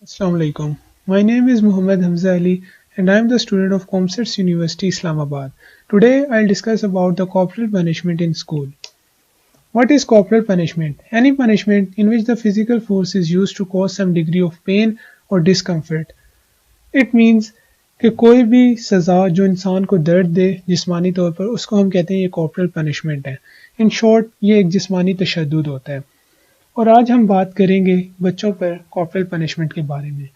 Assalamu alaikum. My name is Muhammad Hamza Ali and I am the student of Comsets University Islamabad. Today I'll discuss about the corporal punishment in school. What is corporal punishment? Any punishment in which the physical force is used to cause some degree of pain or discomfort. It means कि कोई भी सज़ा जो इंसान को दर्द दे जिस्मानी तौर पर उसको हम कहते हैं ये कॉर्पोरल पनिशमेंट है। इन शॉर्ट ये एक जिस्मानी तशद्दुद होता है। और आज हम बात करेंगे बच्चों पर कॉर्पोरल पनिशमेंट के बारे में।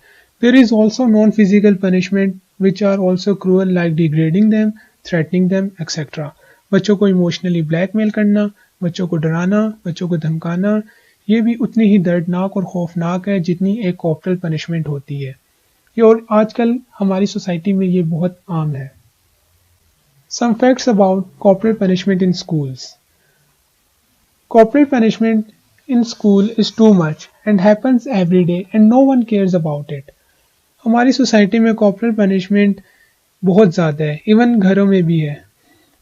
There is also non physical punishment which are also cruel like degrading them, threatening them etcetera. बच्चों को इमोशनली ब्लैकमेल करना, बच्चों को डराना, बच्चों को धमकाना, ये भी उतनी ही दर्दनाक और खौफनाक है जितनी एक कॉर्पोरल पनिशमेंट होती है। ये और आजकल हमारी सोसाइटी में ये बहुत आम है। Some facts about corporal punishment in schools. Corporal punishment in school is too much and happens every day and no one cares about it. हमारी सोसाइटी में कॉर्पोरल पनिशमेंट बहुत ज़्यादा है, इवन घरों में भी है।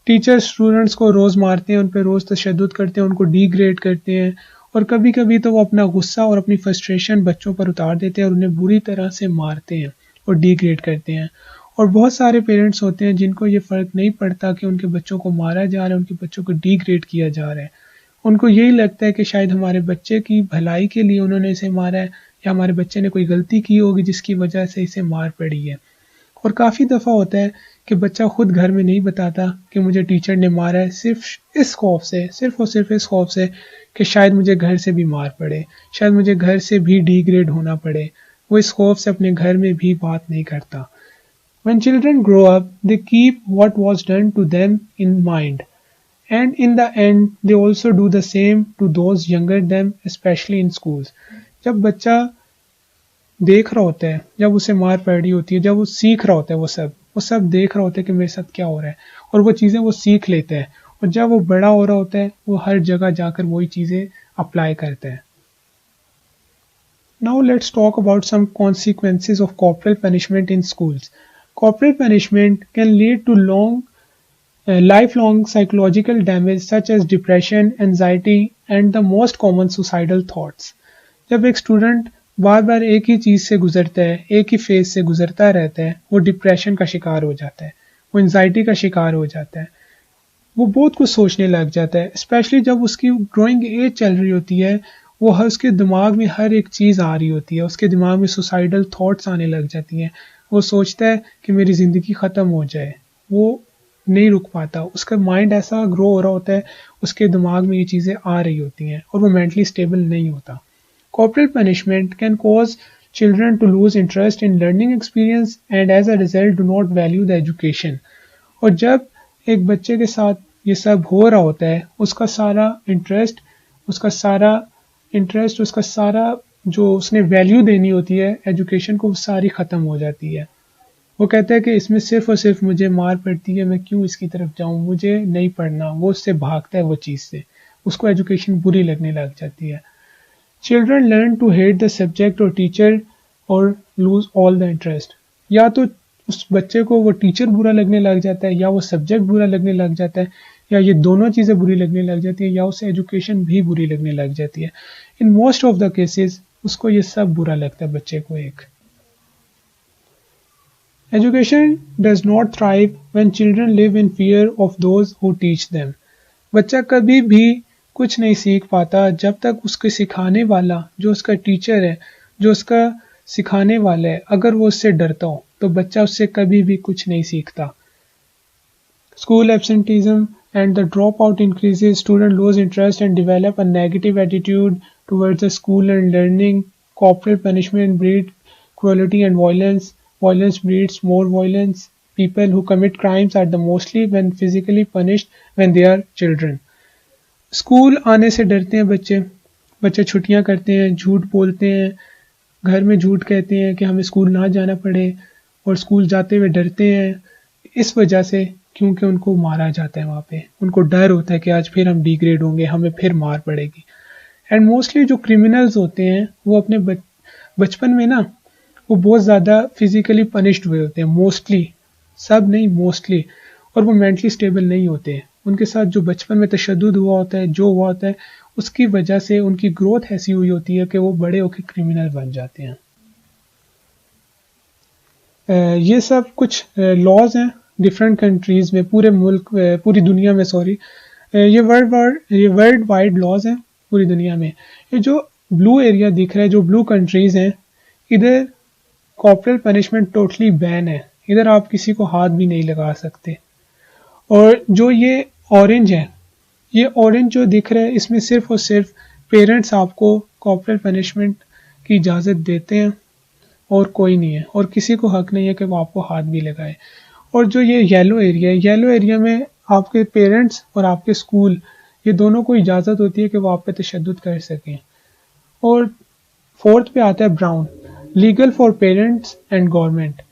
टीचर्स स्टूडेंट्स को रोज़ मारते हैं, उन पर रोज़ तशद्दुद करते हैं, उनको डिग्रेड करते हैं और कभी कभी तो वो अपना गुस्सा और अपनी फ्रस्ट्रेशन बच्चों पर उतार देते हैं और उन्हें बुरी तरह से मारते हैं और डिग्रेड करते हैं। और बहुत सारे पेरेंट्स होते हैं जिनको ये फ़र्क नहीं पड़ता कि उनके बच्चों को मारा जा रहा है, उनके बच्चों को डिग्रेड किया जा रहा है। उनको यही लगता है कि शायद हमारे बच्चे की भलाई के लिए उन्होंने इसे मारा है या हमारे बच्चे ने कोई गलती की होगी जिसकी वजह से इसे मार पड़ी है। और काफ़ी दफ़ा होता है कि बच्चा खुद घर में नहीं बताता कि मुझे टीचर ने मारा है, सिर्फ इस खौफ से, सिर्फ और सिर्फ इस खौफ से कि शायद मुझे घर से भी मार पड़े, शायद मुझे घर से भी डिग्रेड होना पड़े। वो इस खौफ से अपने घर में भी बात नहीं करता। When children grow up, they keep what was done to them in mind. And in the end they also do the same to those younger them, especially in schools. जब बच्चा देख रहा होता है, जब उसे मार पड़ रही होती है, जब वो सीख रहा होता है, वो सब देख रहा होता है कि मेरे साथ क्या हो रहा है और वो चीज़ें वो सीख लेता है। और जब वो बड़ा हो रहा होता है वो हर जगह जाकर वही चीज़ें अप्लाई करता है। Now let's talk about some consequences of corporal punishment in schools. Corporal punishment can lead to lifelong psychological damage such as depression, anxiety and the most common suicidal thoughts. जब एक स्टूडेंट बार बार एक ही चीज़ से गुजरता है, एक ही phase से गुजरता रहता है, वो डिप्रेशन का शिकार हो जाता है, वो एंजाइटी का शिकार हो जाता है, वो बहुत कुछ सोचने लग जाता है। स्पेशली जब उसकी ग्रोइंग एज चल रही होती है, वो उसके दिमाग में हर एक चीज़ आ रही होती है, उसके दिमाग में सुसाइडल थॉट्स आने लग जाती हैं। वो सोचता है कि मेरी ज़िंदगी ख़त्म हो जाए, वो नहीं रुक पाता, उसका माइंड ऐसा ग्रो हो रहा होता है, उसके दिमाग में ये चीज़ें आ रही होती हैं और वो मेंटली स्टेबल नहीं होता। Corporal punishment can cause children to lose interest in learning experience and as a result do not value the education. और जब एक बच्चे के साथ ये सब हो रहा होता है, उसका सारा इंटरेस्ट, उसका सारा जो उसने वैल्यू देनी होती है एजुकेशन को, वो सारी ख़त्म हो जाती है। वो कहता है कि इसमें सिर्फ और सिर्फ मुझे मार पड़ती है, मैं क्यों इसकी तरफ जाऊं, मुझे नहीं पढ़ना। वो उससे भागता है, वो चीज़ से उसको एजुकेशन बुरी लगने लग जाती है। Children learn to hate the subject और टीचर और लूज ऑल द इंटरेस्ट। या तो उस बच्चे को वो टीचर बुरा लगने लग जाता है, या वो सब्जेक्ट बुरा लगने लग जाता है, या ये दोनों चीज़ें बुरी लगने लग जाती है, या उसे एजुकेशन भी बुरी लगने लग जाती है। In most of the cases उसको ये सब बुरा लगता है बच्चे को। एक Education does not thrive when children live in fear of those who teach them. बच्चा कभी भी कुछ नहीं सीख पाता जब तक उसके सिखाने वाला, जो उसका टीचर है, जो उसका सिखाने वाला है, अगर वो उससे डरता हो तो बच्चा उससे कभी भी कुछ नहीं सीखता। School absenteeism and the dropout increases, students lose interest and develop a negative attitude towards the school and learning. Corporal punishment breeds cruelty and violence. Violence breeds more violence. People who commit crimes are the mostly when physically punished when they are children. School आने से डरते हैं बच्चे छुट्टियां करते हैं, झूठ बोलते हैं, घर में झूठ कहते हैं कि हमें स्कूल ना जाना पड़े और स्कूल जाते हुए डरते हैं इस वजह से क्योंकि उनको मारा जाता है वहाँ पे। उनको डर होता है कि आज फिर हम डिग्रेड होंगे, हमें फिर मार पड़ेगी। एंड मोस्टली जो क्रिमिनल्स होते हैं वो अपने बचपन में ना वो बहुत ज़्यादा फिजिकली पनिश्ड हुए होते हैं, मोस्टली, सब नहीं मोस्टली, और वो मेंटली स्टेबल नहीं होते हैं। उनके साथ जो बचपन में तशद्दुद हुआ होता है, जो हुआ होता है, उसकी वजह से उनकी ग्रोथ ऐसी हुई होती है कि वो बड़े होकर क्रिमिनल बन जाते हैं। ये सब कुछ लॉज हैं डिफरेंट कंट्रीज में, पूरे मुल्क पूरी दुनिया में, सॉरी, ये वर्ल्ड वाइड लॉज हैं पूरी दुनिया में। ये जो ब्लू एरिया दिख रहा है, जो ब्लू कंट्रीज हैं, इधर कॉर्पोरल पनिशमेंट टोटली बैन है। इधर आप किसी को हाथ भी नहीं लगा सकते। और जो ये ऑरेंज है, ये ऑरेंज जो दिख रहा है, इसमें सिर्फ और सिर्फ पेरेंट्स आपको कॉर्पोरल पनिशमेंट की इजाज़त देते हैं और कोई नहीं है, और किसी को हक नहीं है कि वो आपको हाथ भी लगाए। और जो ये येलो एरिया है, येलो एरिया में आपके पेरेंट्स और आपके स्कूल, ये दोनों को इजाज़त होती है कि वो आप पे तशद्दुद कर सकें। और फोर्थ पे आता है brown, legal for parents and government.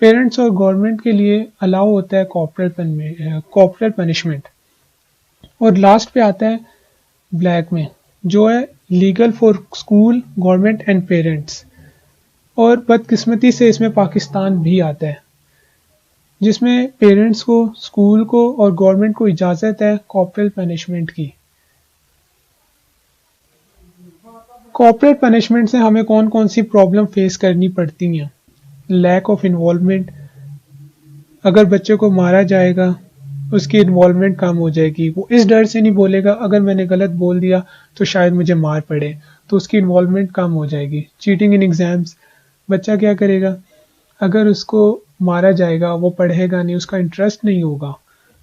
Parents और गवर्नमेंट के लिए अलाउ होता है कॉर्पोरल पनिशमेंट। और लास्ट पे आता है ब्लैक में, जो है legal for school, government and parents. और बदकिस्मती से इसमें पाकिस्तान भी आता है, जिसमें पेरेंट्स को, स्कूल को और गवर्नमेंट को इजाज़त है कॉर्पोरल पनिशमेंट की। कॉर्पोरल पनिशमेंट से हमें कौन कौन सी प्रॉब्लम फेस करनी पड़ती हैं? लैक ऑफ इन्वॉल्वमेंट, अगर बच्चे को मारा जाएगा उसकी इन्वॉल्वमेंट कम हो जाएगी। वो इस डर से नहीं बोलेगा अगर मैंने गलत बोल दिया तो शायद मुझे मार पड़े, तो उसकी इन्वॉल्वमेंट कम हो जाएगी। चीटिंग इन एग्जाम्स, बच्चा क्या करेगा? अगर उसको मारा जाएगा, वो पढ़ेगा नहीं, उसका इंटरेस्ट नहीं होगा,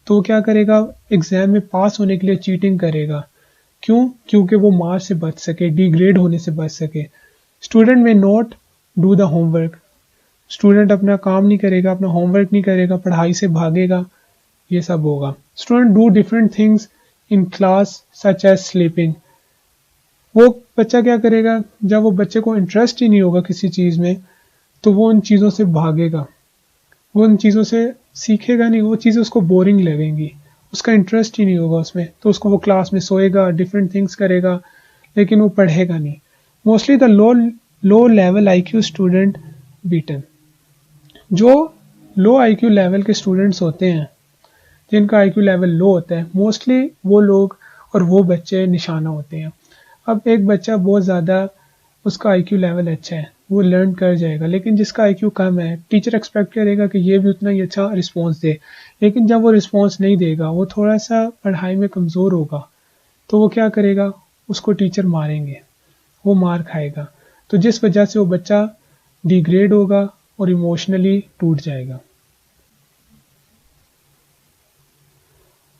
तो वो क्या करेगा? एग्जाम में पास होने के लिए चीटिंग करेगा। क्यों? क्योंकि वो मार से बच सके, डिग्रेड होने से बच सके। स्टूडेंट में not do the homework, student अपना काम नहीं करेगा, अपना होमवर्क नहीं करेगा, पढ़ाई से भागेगा, ये सब होगा। Student do different things in class such as sleeping, वो बच्चा क्या करेगा? जब वो बच्चे को इंटरेस्ट ही नहीं होगा किसी चीज़ में, तो वो उन चीज़ों से भागेगा, वो उन चीज़ों से सीखेगा नहीं, वो चीज़ें उसको बोरिंग लगेंगी, उसका इंटरेस्ट ही नहीं होगा उसमें, तो उसको वो क्लास में सोएगा, डिफरेंट थिंग्स करेगा, लेकिन वो पढ़ेगा नहीं। Mostly the low level IQ student beaten, जो लो IQ लेवल के स्टूडेंट्स होते हैं, जिनका IQ लेवल लो होता है, मोस्टली वो लोग और वो बच्चे निशाना होते हैं। अब एक बच्चा बहुत ज़्यादा, उसका IQ लेवल अच्छा है, वो लर्न कर जाएगा, लेकिन जिसका IQ कम है, टीचर एक्सपेक्ट करेगा कि ये भी उतना ही अच्छा रिस्पॉन्स दे, लेकिन जब वो रिस्पॉन्स नहीं देगा, वो थोड़ा सा पढ़ाई में कमज़ोर होगा, तो वो क्या करेगा? उसको टीचर मारेंगे, वो मार खाएगा, तो जिस वजह से वो बच्चा डिग्रेड होगा और इमोशनली टूट जाएगा।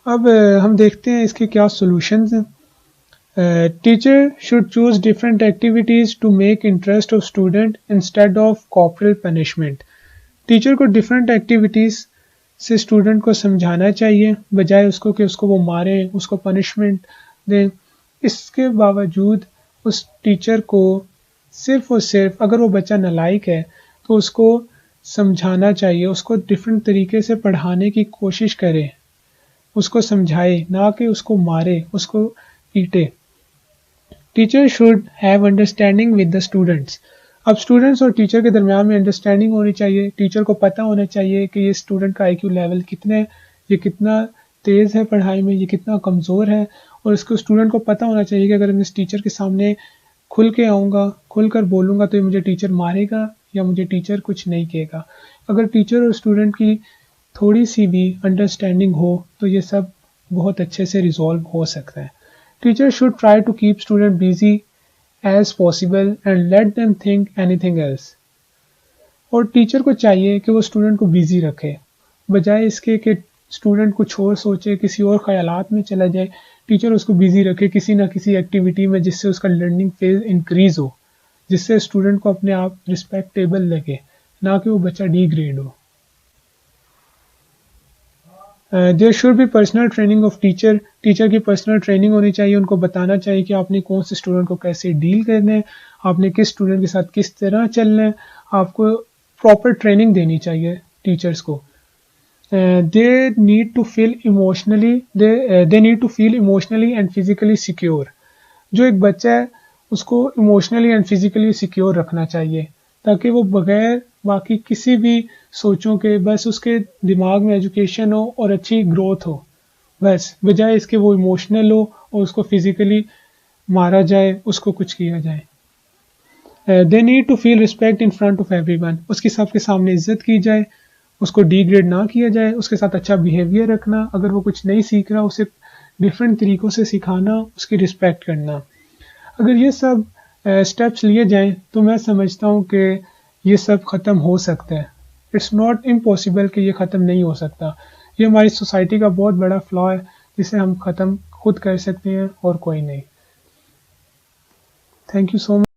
अब हम देखते हैं इसके क्या सॉल्यूशंस हैं। Teacher should choose different activities to make interest of student instead of corporal punishment. Teacher को डिफरेंट एक्टिविटीज से स्टूडेंट को समझाना चाहिए, बजाय उसको कि उसको वो मारें, उसको पनिशमेंट दें। इसके बावजूद उस टीचर को सिर्फ और सिर्फ, अगर वो बच्चा नालायक है तो उसको समझाना चाहिए, उसको डिफरेंट तरीके से पढ़ाने की कोशिश करे, उसको समझाए, ना कि उसको मारे, उसको पीटे। Teacher should have understanding with the students. अब स्टूडेंट्स और टीचर के दरमियान में अंडरस्टैंडिंग होनी चाहिए। टीचर को पता होना चाहिए कि ये स्टूडेंट का IQ लेवल कितना है, ये कितना तेज़ है पढ़ाई में, ये कितना कमज़ोर है, और इसको स्टूडेंट को पता होना चाहिए कि अगर मैं इस टीचर के सामने खुल के आऊँगा, खुल कर बोलूँगा, तो ये मुझे टीचर मारेगा या मुझे टीचर कुछ नहीं कहेगा। अगर टीचर और स्टूडेंट की थोड़ी सी भी अंडरस्टैंडिंग हो तो ये सब बहुत अच्छे से रिजॉल्व हो सकता है। Teacher should try to keep student busy as possible and let them think anything else. और टीचर को चाहिए कि वो स्टूडेंट को बिजी रखे, बजाय इसके कि स्टूडेंट कुछ और सोचे, किसी और ख्यालात में चला जाए। टीचर उसको बिजी रखे किसी ना किसी एक्टिविटी में, जिससे उसका लर्निंग फेज इंक्रीज हो, जिससे स्टूडेंट को अपने आप रिस्पेक्टेबल लगे, ना कि वो बच्चा डिग्रेड हो। There should be personal training of teacher. Teacher की पर्सनल ट्रेनिंग होनी चाहिए, उनको बताना चाहिए कि आपने कौन से स्टूडेंट को कैसे डील करना है, आपने किस स्टूडेंट के साथ किस तरह चलना है, आपको प्रॉपर ट्रेनिंग देनी चाहिए टीचर्स को। They need to feel emotionally and physically secure. जो एक बच्चा है उसको इमोशनली एंड फिजिकली सिक्योर रखना चाहिए, ताकि वो बगैर बाकी किसी भी सोचों के, बस उसके दिमाग में एजुकेशन हो और अच्छी ग्रोथ हो, बस, बजाय इसके वो इमोशनल हो और उसको फिजिकली मारा जाए, उसको कुछ किया जाए। They need to feel respect in front of everyone, उसकी सबके सामने इज्जत की जाए, उसको डिग्रेड ना किया जाए, उसके साथ अच्छा बिहेवियर रखना, अगर वो कुछ नहीं सीख रहा उसे डिफरेंट तरीक़ों से सिखाना, उसकी रिस्पेक्ट करना। अगर ये सब स्टेप्स लिए जाएं तो मैं समझता हूँ कि ये सब ख़त्म हो सकता है। इट्स नॉट इम्पॉसिबल कि ये ख़त्म नहीं हो सकता। ये हमारी सोसाइटी का बहुत बड़ा फ्लॉ है जिसे हम ख़त्म खुद कर सकते हैं और कोई नहीं। Thank you so much.